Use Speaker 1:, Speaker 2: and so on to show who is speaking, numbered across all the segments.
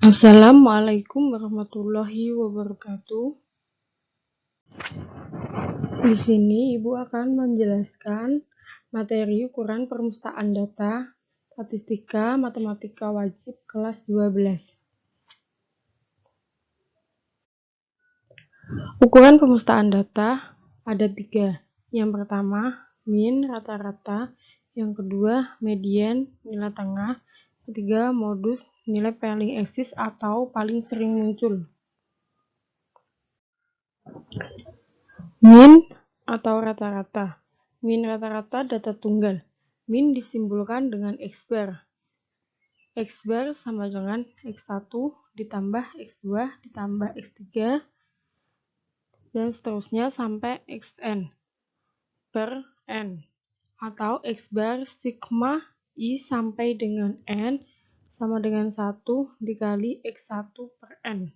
Speaker 1: Assalamualaikum warahmatullahi wabarakatuh. Di sini Ibu akan menjelaskan materi ukuran permustaan data, statistika, matematika wajib kelas 12. Ukuran permustaan data ada 3. Yang pertama, min, rata-rata. Yang kedua, median, nilai tengah. Ketiga, modus, nilai paling eksis atau paling sering muncul. Min atau rata-rata. Min rata-rata data tunggal. Min disimbolkan dengan X bar. X bar sama dengan X1 ditambah X2 ditambah X3 dan seterusnya sampai Xn per N. Atau X bar sigma I sampai dengan N sama dengan 1 dikali X1 per N.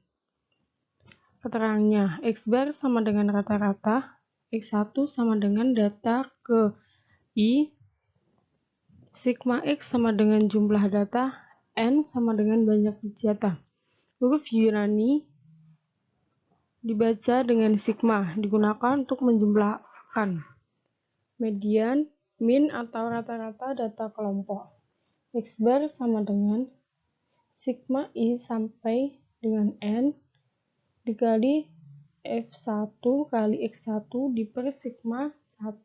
Speaker 1: Keterangannya, X bar sama dengan rata-rata, X1 sama dengan data ke I, sigma X sama dengan jumlah data, N sama dengan banyak data. Huruf Yunani dibaca dengan sigma, digunakan untuk menjumlahkan. Median, min atau rata-rata data kelompok. X bar sama dengan sigma I sampai dengan N dikali F1 kali X1 diper sigma 1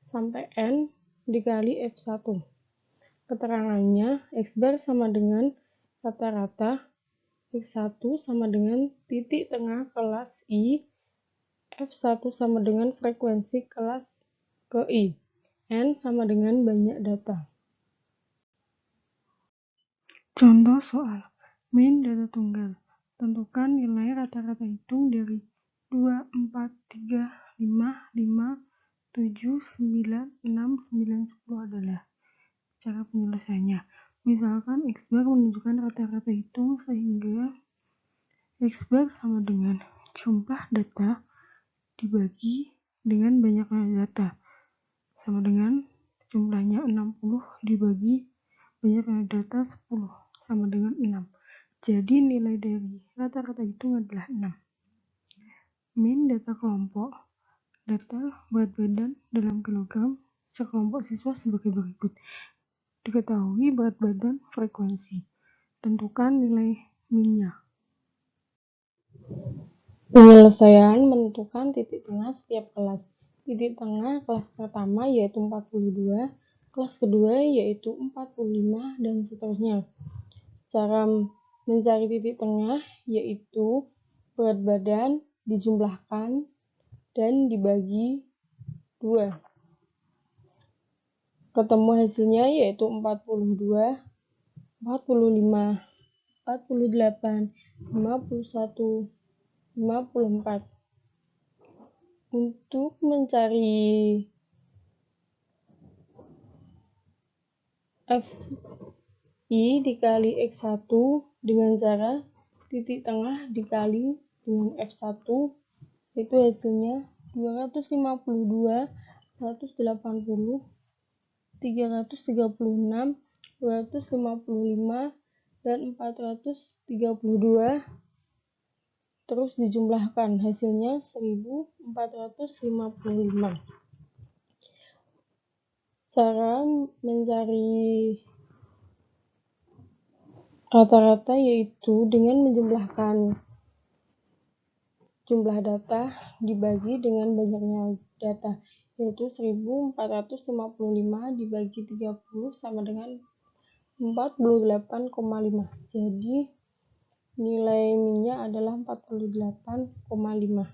Speaker 1: sampai N dikali F1. Keterangannya, X bar sama dengan rata-rata, X1 sama dengan titik tengah kelas I, F1 sama dengan frekuensi kelas ke I, N sama dengan banyak data. Contoh soal, min data tunggal. Tentukan nilai rata-rata hitung dari 2, 4, 3, 5, 5, 7, 9, 6, 9, 10 adalah. Cara penyelesaiannya, misalkan X bar menunjukkan rata-rata hitung sehingga X bar sama dengan jumlah data dibagi dengan banyaknya data sama dengan jumlahnya 60 dibagi banyaknya data 10 sama dengan 6. Jadi nilai dari rata-rata hitung adalah 6. Min data kelompok. Data berat badan dalam kilogram sekelompok siswa sebagai berikut. Diketahui berat badan frekuensi. Tentukan nilai minnya. Penyelesaian menentukan titik tengah setiap kelas. Titik tengah kelas pertama yaitu 42, kelas kedua yaitu 45 dan seterusnya. Cara mencari titik tengah yaitu berat badan dijumlahkan dan dibagi 2. Ketemu hasilnya yaitu 42, 45, 48, 51, 54. Untuk mencari Fi dikali X1 dengan cara titik tengah dikali dengan F1 itu hasilnya 252, 180, 336, 255, dan 432 terus dijumlahkan hasilnya 1455. Cara mencari rata-rata yaitu dengan menjumlahkan jumlah data dibagi dengan banyaknya data, yaitu 1455 dibagi 30 sama dengan 48,5. Jadi nilai minnya adalah 48,5.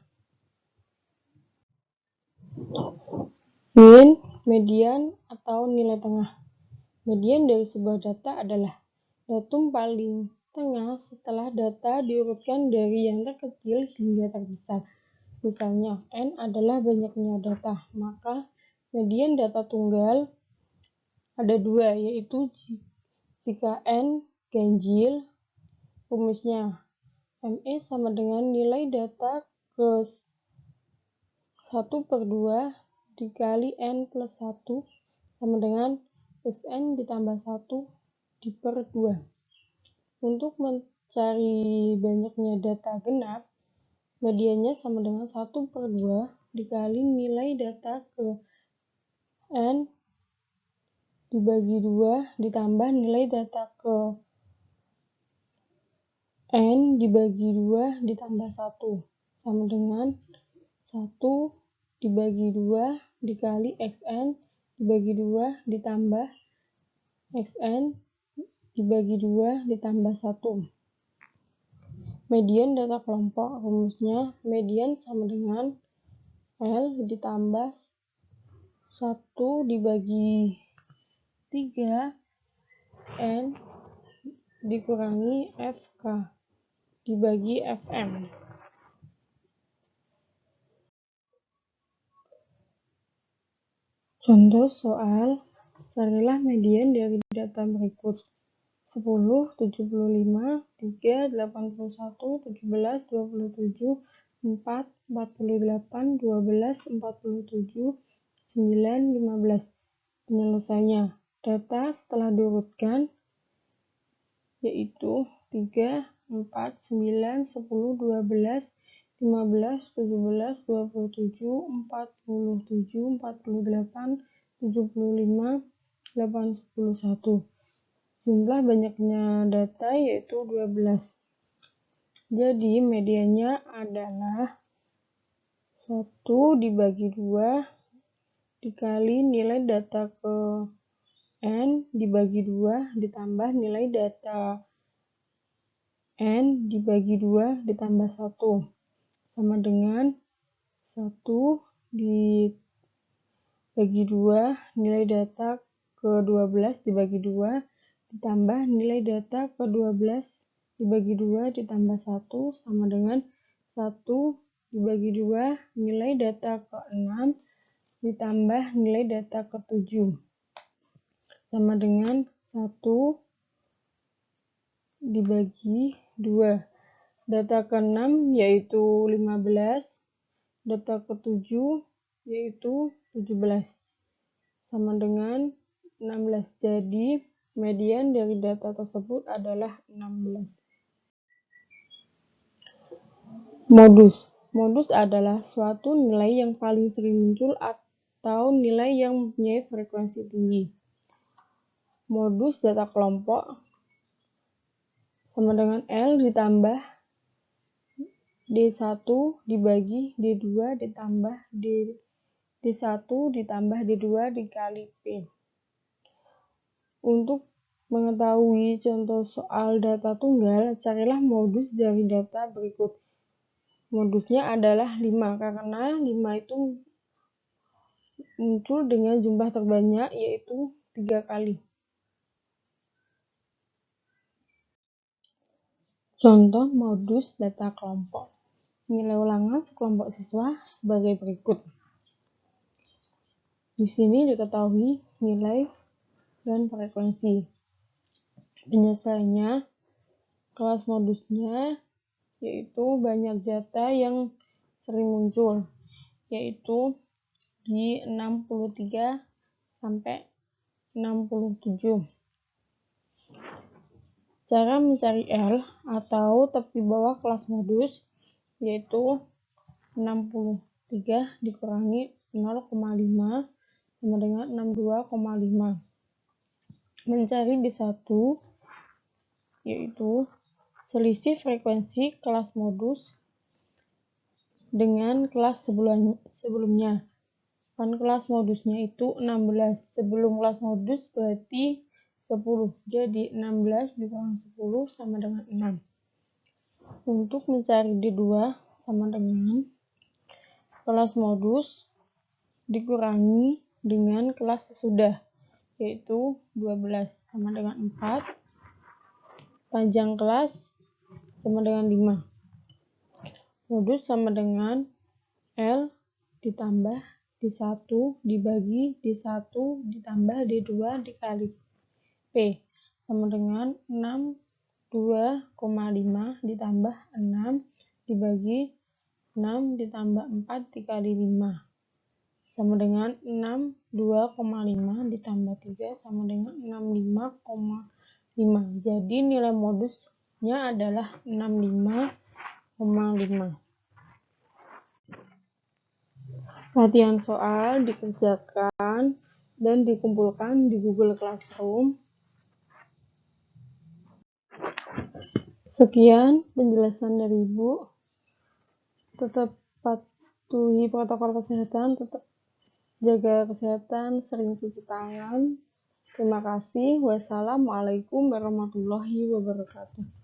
Speaker 1: Min, median atau nilai tengah. Median dari sebuah data adalah datum paling tengah setelah data diurutkan dari yang terkecil hingga terbesar. Misalnya, N adalah banyaknya data, maka median data tunggal ada 2, yaitu jika N ganjil, rumusnya ME sama dengan nilai data ke 1/2 dikali N plus 1 sama dengan Xn ditambah 1 diper 2. Untuk mencari banyaknya data genap, mediannya sama dengan 1/2 dikali nilai data ke N dibagi 2 ditambah nilai data ke N dibagi 2 ditambah 1 sama dengan 1 dibagi 2 dikali Xn dibagi 2 ditambah Xn dibagi 2 ditambah 1. Median data kelompok, rumusnya median sama dengan L ditambah 1 dibagi 3 N dikurangi FK dibagi FM. Contoh soal, carilah median dari data berikut. 10, 75, 3, 81, 17, 27, 4, 48, 12, 47, 9, 15. Penyelesaiannya, data setelah diurutkan yaitu 3, 4, 9, 10, 12, 15, 17, 27, 47, 48, 75, 81. Jumlah banyaknya data yaitu 12. Jadi mediannya adalah 1 dibagi 2 dikali nilai data ke N dibagi 2 ditambah nilai data N dibagi 2 ditambah 1 sama dengan 1 dibagi 2 nilai data ke 12 dibagi 2 ditambah nilai data ke 12 dibagi 2 ditambah 1 sama dengan 1 dibagi 2 nilai data ke 6 ditambah nilai data ke 7 sama dengan 1 dibagi 2. Data ke 6 yaitu 15, data ke 7 yaitu 17 sama dengan 16. Jadi median dari data tersebut adalah 16. Modus adalah suatu nilai yang paling sering muncul atau nilai yang mempunyai frekuensi tinggi. Modus data kelompok sama dengan L ditambah D1 dibagi D2 ditambah D1 ditambah D2 dikali P. Untuk mengetahui contoh soal data tunggal, carilah modus dari data berikut. Modusnya adalah 5 karena 5 itu muncul dengan jumlah terbanyak yaitu 3 kali. Contoh modus data kelompok. Nilai ulangan sekelompok siswa sebagai berikut. Di sini diketahui nilai dan frekuensi. Penyelesaiannya, kelas modusnya yaitu banyak data yang sering muncul, yaitu di 63 sampai 67. Cara mencari L atau tepi bawah kelas modus yaitu 63 dikurangi 0,5 sama dengan 62,5. Mencari D1 yaitu selisih frekuensi kelas modus dengan kelas sebelumnya. Kan kelas modusnya itu 16. Sebelum kelas modus berarti 10. Jadi 16 dikurangi 10 sama dengan 6. Untuk mencari D2 sama dengan kelas modus dikurangi dengan kelas sesudah yaitu 12 sama dengan 4. Panjang kelas sama dengan 5. Modus sama dengan L ditambah D1 dibagi D1 ditambah D2 dikali P sama dengan 62,5 ditambah 6 dibagi 6 ditambah 4 dikali 5 sama dengan 62,5 ditambah 3 sama dengan 65,5 5. Jadi nilai modusnya adalah 65,5. Latihan soal dikerjakan dan dikumpulkan di Google Classroom. Sekian penjelasan dari Ibu. Tetap patuhi protokol kesehatan, tetap jaga kesehatan, sering cuci tangan. Terima kasih. Wassalamualaikum warahmatullahi wabarakatuh.